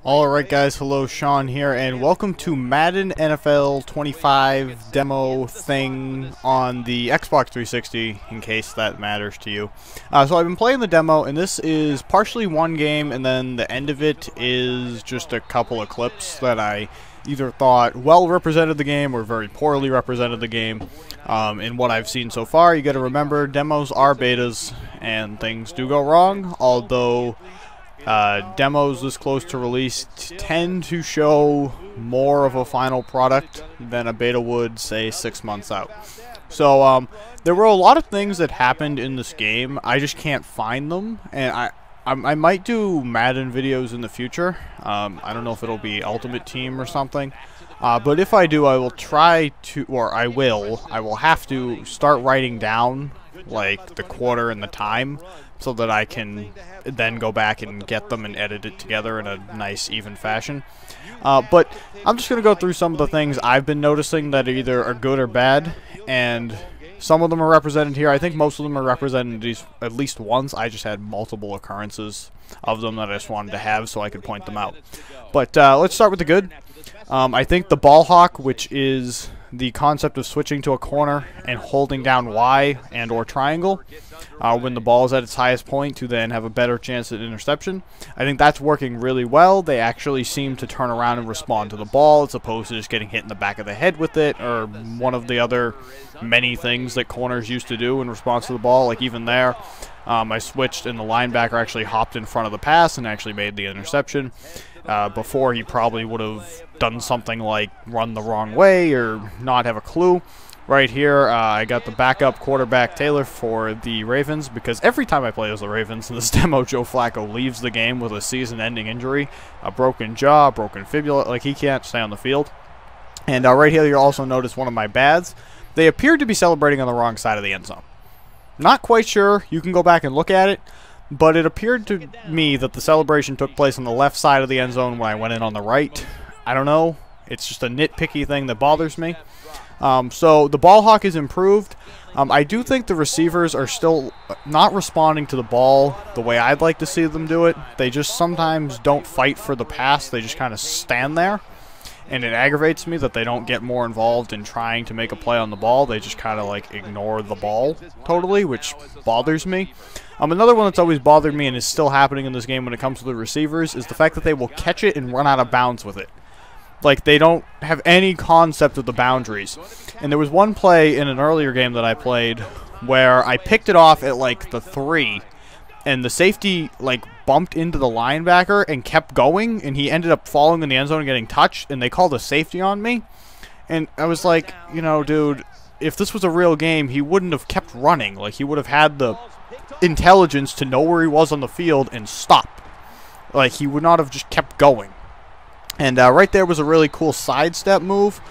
Alright guys, hello, Sean here, and welcome to Madden NFL 25 demo thing on the Xbox 360, in case that matters to you. So I've been playing the demo, and this is partially one game, and then the end of it is just a couple of clips that I either thought well represented the game or very poorly represented the game. In what I've seen so far, you gotta remember, demos are betas, and things do go wrong, although demos this close to release tend to show more of a final product than a beta would, say, 6 months out. So there were a lot of things that happened in this game. I just can't find them, and I might do Madden videos in the future. I don't know if it'll be Ultimate Team or something. But if I do, I will try to, or I will have to start writing down like the quarter and the time, so that I can then go back and get them and edit it together in a nice, even fashion. But I'm just going to go through some of the things I've been noticing that either are good or bad, and some of them are represented here. I think most of them are represented at least once. I just had multiple occurrences of them that I just wanted to have so I could point them out. But let's start with the good. I think the ball hawk, which is the concept of switching to a corner and holding down Y and or triangle when the ball is at its highest point to then have a better chance at interception. I think that's working really well. They actually seem to turn around and respond to the ball as opposed to just getting hit in the back of the head with it, or one of the other many things that corners used to do in response to the ball. Like even there, I switched and the linebacker actually hopped in front of the pass and actually made the interception. Before, he probably would have done something like run the wrong way or not have a clue. Right here, I got the backup quarterback Taylor for the Ravens, because every time I play as the Ravens in this demo, Joe Flacco leaves the game with a season-ending injury, a broken jaw, broken fibula, like he can't stay on the field. And right here, you'll also notice one of my bads. They appeared to be celebrating on the wrong side of the end zone. Not quite sure. You can go back and look at it. But it appeared to me that the celebration took place on the left side of the end zone when I went in on the right. I don't know. It's just a nitpicky thing that bothers me. So the ball hawk is improved. I do think the receivers are still not responding to the ball the way I'd like to see them do it. They just sometimes don't fight for the pass. They just kind of stand there. And it aggravates me that they don't get more involved in trying to make a play on the ball. They just kind of like ignore the ball totally, which bothers me. Another one that's always bothered me and is still happening in this game when it comes to the receivers is the fact that they will catch it and run out of bounds with it. Like, they don't have any concept of the boundaries. And there was one play in an earlier game that I played where I picked it off at like the 3, and the safety like bumped into the linebacker and kept going, and he ended up falling in the end zone and getting touched, and they called a safety on me. And I was like, you know, dude, if this was a real game, he wouldn't have kept running. Like, he would have had the intelligence to know where he was on the field and stop. Like, he would not have just kept going. And right there was a really cool sidestep move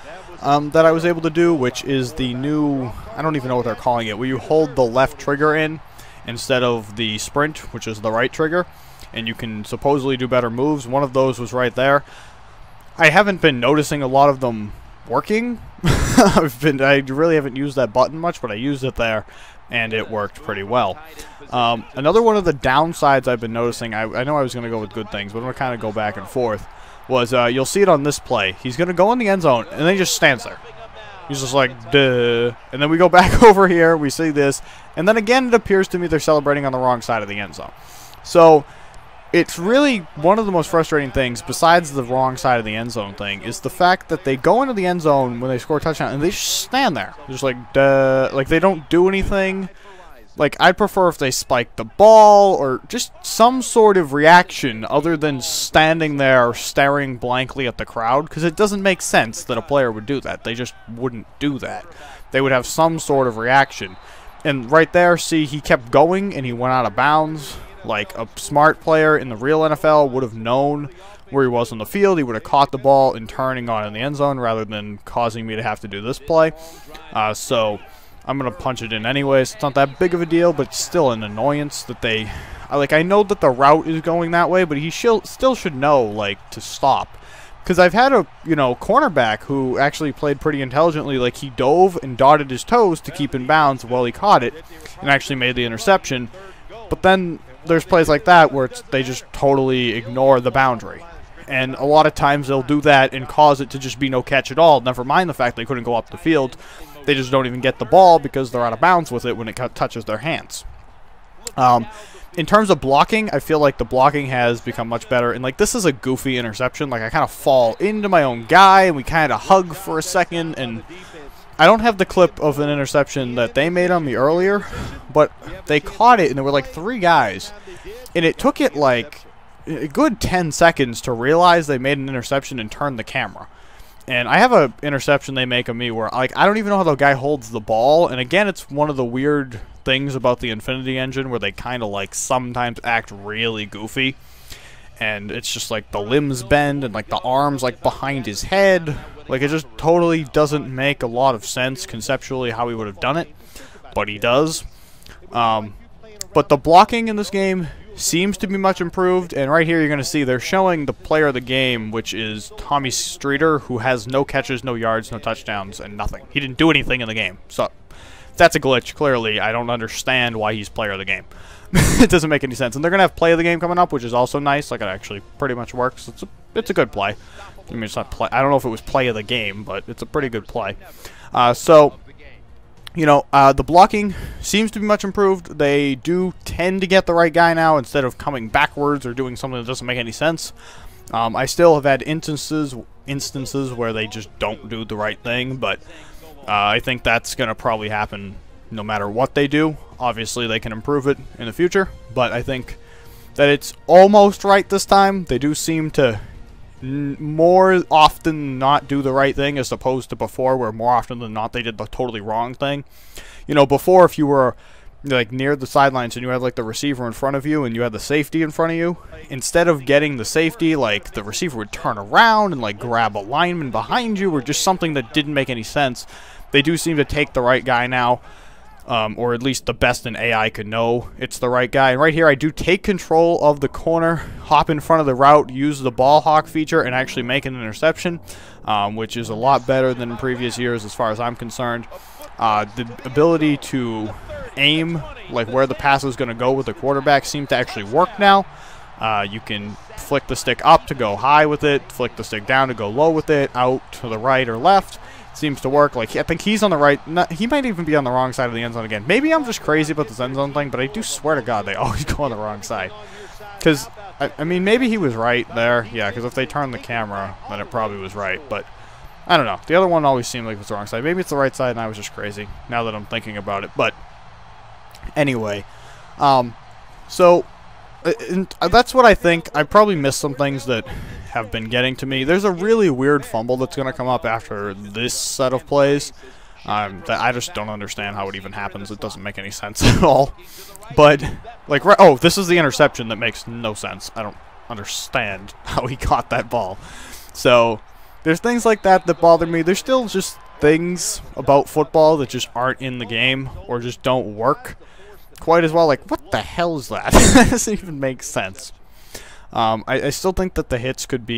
that I was able to do, which is the new, I don't even know what they're calling it, where you hold the left trigger in instead of the sprint, which is the right trigger, and you can supposedly do better moves. One of those was right there. I haven't been noticing a lot of them working. I really haven't used that button much, but I used it there, and it worked pretty well. Another one of the downsides I've been noticing, I know I was going to go with good things, but I'm going to kind of go back and forth, was you'll see it on this play. He's going to go in the end zone, and then he just stands there. He's just like, duh. And then we go back over here, we see this, and then again it appears to me they're celebrating on the wrong side of the end zone. So it's really one of the most frustrating things, besides the wrong side of the end zone thing, is the fact that they go into the end zone when they score a touchdown, and they just stand there. Just like, duh. Like, they don't do anything. Like, I'd prefer if they spiked the ball, or just some sort of reaction other than standing there staring blankly at the crowd, because it doesn't make sense that a player would do that. They just wouldn't do that. They would have some sort of reaction. And right there, see, he kept going, and he went out of bounds. Like, a smart player in the real NFL would have known where he was on the field. He would have caught the ball and turning on in the end zone rather than causing me to have to do this play. So I'm going to punch it in anyways. It's not that big of a deal, but it's still an annoyance that they... I know that the route is going that way, but he still should know, like, to stop. Because I've had a, cornerback who actually played pretty intelligently. Like, he dove and dotted his toes to keep in bounds while he caught it and actually made the interception. But then there's plays like that where they just totally ignore the boundary. and a lot of times they'll do that and cause it to just be no catch at all. Never mind the fact they couldn't go up the field. They just don't even get the ball because they're out of bounds with it when it touches their hands. In terms of blocking, I feel like the blocking has become much better. And, like, this is a goofy interception. Like, I kind of fall into my own guy, and we kind of hug for a second. And I don't have the clip of an interception that they made on me earlier, but they caught it, and there were, like, 3 guys. And it took it, like, a good 10 seconds to realize they made an interception and turn the camera. And I have a interception they make of me where, like, I don't even know how the guy holds the ball. And again, it's one of the weird things about the Infinity Engine where they kind of, like, sometimes act really goofy. And it's just, like, the limbs bend and, like, the arms, like, behind his head. Like, it just totally doesn't make a lot of sense conceptually how he would have done it. But he does. But the blocking in this game seems to be much improved, and right here you're going to see they're showing the player of the game, which is Tommy Streeter, who has no catches, no yards, no touchdowns, and nothing. He didn't do anything in the game, so that's a glitch, clearly. I don't understand why he's player of the game. It doesn't make any sense. And they're going to have play of the game coming up, which is also nice. Like, it actually pretty much works. It's a good play. I mean, it's not play. I don't know if it was play of the game, but it's a pretty good play. You know, the blocking seems to be much improved. They do tend to get the right guy now instead of coming backwards or doing something that doesn't make any sense. I still have had instances where they just don't do the right thing, but I think that's going to probably happen no matter what they do. Obviously, they can improve it in the future, but I think that it's almost right this time. They do seem to more often than not do the right thing, as opposed to before, where more often than not they did the totally wrong thing. You know, before, if you were like near the sidelines and you had like the receiver in front of you and you had the safety in front of you, instead of getting the safety, like the receiver would turn around and like grab a lineman behind you, or just something that didn't make any sense. They do seem to take the right guy now. Or at least the best an AI could know it's the right guy. And right here, I do take control of the corner, hop in front of the route, use the ball hawk feature, and actually make an interception, which is a lot better than in previous years as far as I'm concerned. The ability to aim, like where the pass is going to go with the quarterback, seems to actually work now. You can flick the stick up to go high with it, flick the stick down to go low with it, out to the right or left. Seems to work. Like, I think he's on the right. He might even be on the wrong side of the end zone again. Maybe I'm just crazy about this end zone thing, but I do swear to God they always go on the wrong side. Because, I mean, maybe he was right there. Yeah, because if they turned the camera, then it probably was right. But, I don't know. The other one always seemed like it was the wrong side. Maybe it's the right side and I was just crazy, now that I'm thinking about it. But, anyway. So, that's what I think. I probably missed some things that have been getting to me. There's a really weird fumble that's going to come up after this set of plays that I just don't understand how it even happens. It doesn't make any sense at all. But, like, oh, this is the interception that makes no sense. I don't understand how he caught that ball. So, there's things like that that bother me. There's still just things about football that just aren't in the game or just don't work quite as well. Like, what the hell is that? That doesn't even make sense. I still think that the hits could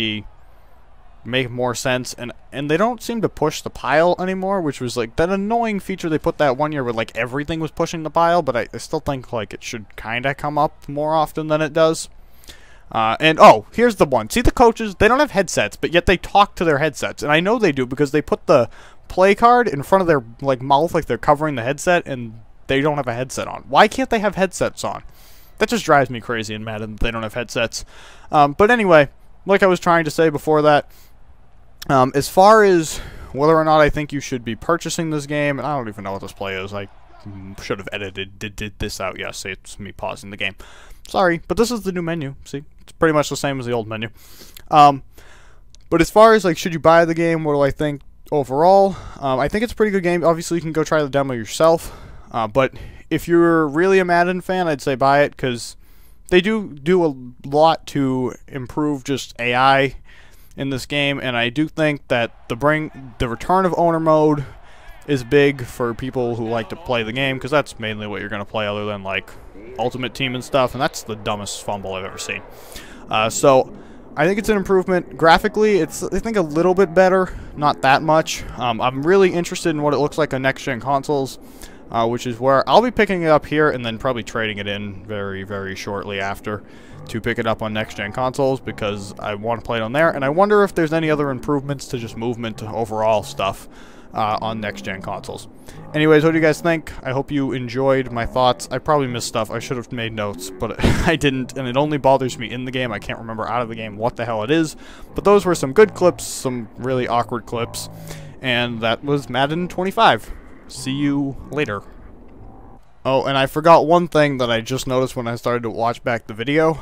make more sense, and they don't seem to push the pile anymore, which was like that annoying feature they put that one year where like everything was pushing the pile, but I still think like it should kind of come up more often than it does. And oh, here's the one. See, the coaches, they don't have headsets, but yet they talk to their headsets, and I know they do because they put the play card in front of their like mouth, like they're covering the headset, and they don't have a headset on. Why can't they have headsets on? That just drives me crazy in Madden that they don't have headsets. But anyway, like I was trying to say before that, as far as whether or not I think you should be purchasing this game, and I don't even know what this play is. I should have did this out. Yes, it's me pausing the game. Sorry, but this is the new menu. See, it's pretty much the same as the old menu. But as far as like, should you buy the game? What do I think overall? I think it's a pretty good game. Obviously, you can go try the demo yourself. But if you're really a Madden fan, I'd say buy it, because they do a lot to improve just AI in this game, and I do think that the return of owner mode is big for people who like to play the game, because that's mainly what you're going to play other than like Ultimate Team and stuff, and that's the dumbest fumble I've ever seen. So I think it's an improvement. Graphically, it's, I think, a little bit better, not that much. I'm really interested in what it looks like on next-gen consoles. which is where I'll be picking it up here and then probably trading it in very, very shortly after to pick it up on next-gen consoles, because I want to play it on there, and I wonder if there's any other improvements to just movement to overall stuff on next-gen consoles. Anyways, what do you guys think? I hope you enjoyed my thoughts. I probably missed stuff. I should have made notes, but I didn't, and it only bothers me in the game. I can't remember out of the game what the hell it is, but those were some good clips, some really awkward clips, and that was Madden 25. See you later. Oh, and I forgot one thing that I just noticed when I started to watch back the video.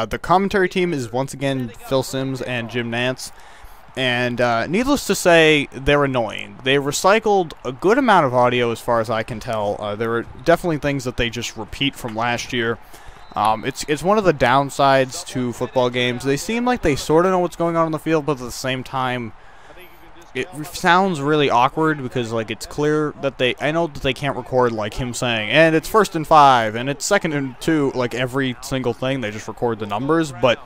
The commentary team is once again Phil Simms and Jim Nantz, and needless to say, they're annoying. They recycled a good amount of audio as far as I can tell. There are definitely things that they just repeat from last year. It's one of the downsides to football games. They seem like they sort of know what's going on the field, but at the same time, it sounds really awkward because, like, it's clear that I know that they can't record, like, him saying, and it's 1st and 5, and it's 2nd and 2, like, every single thing. They just record the numbers, but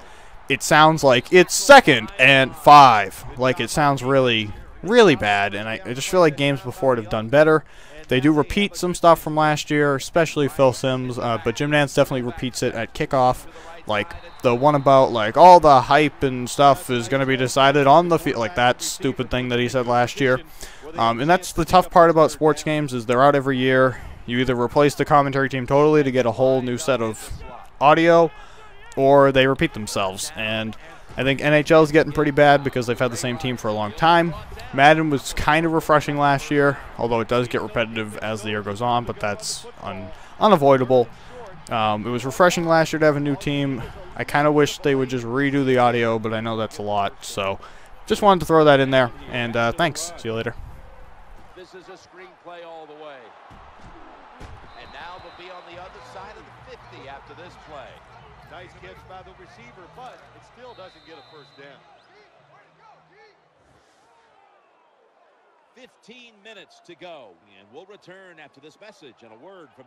it sounds like it's 2nd and 5. Like, it sounds really, really bad, and I just feel like games before it have done better. They do repeat some stuff from last year, especially Phil Simms, but Jim Nantz definitely repeats it at kickoff. Like, the one about, like, all the hype and stuff is going to be decided on the field. Like, that stupid thing that he said last year. And that's the tough part about sports games, is they're out every year. You either replace the commentary team totally to get a whole new set of audio, or they repeat themselves. And I think NHL is getting pretty bad because they've had the same team for a long time. Madden was kind of refreshing last year, although it does get repetitive as the year goes on, but that's unavoidable. It was refreshing last year to have a new team. I kind of wish they would just redo the audio, but I know that's a lot, so just wanted to throw that in there, and thanks. See you later. This is a screenplay all the way. And now they'll be on the other side of the 50 after this play. Nice catch by the receiver, but it still doesn't get a first down. 15 minutes to go, and we'll return after this message and a word from your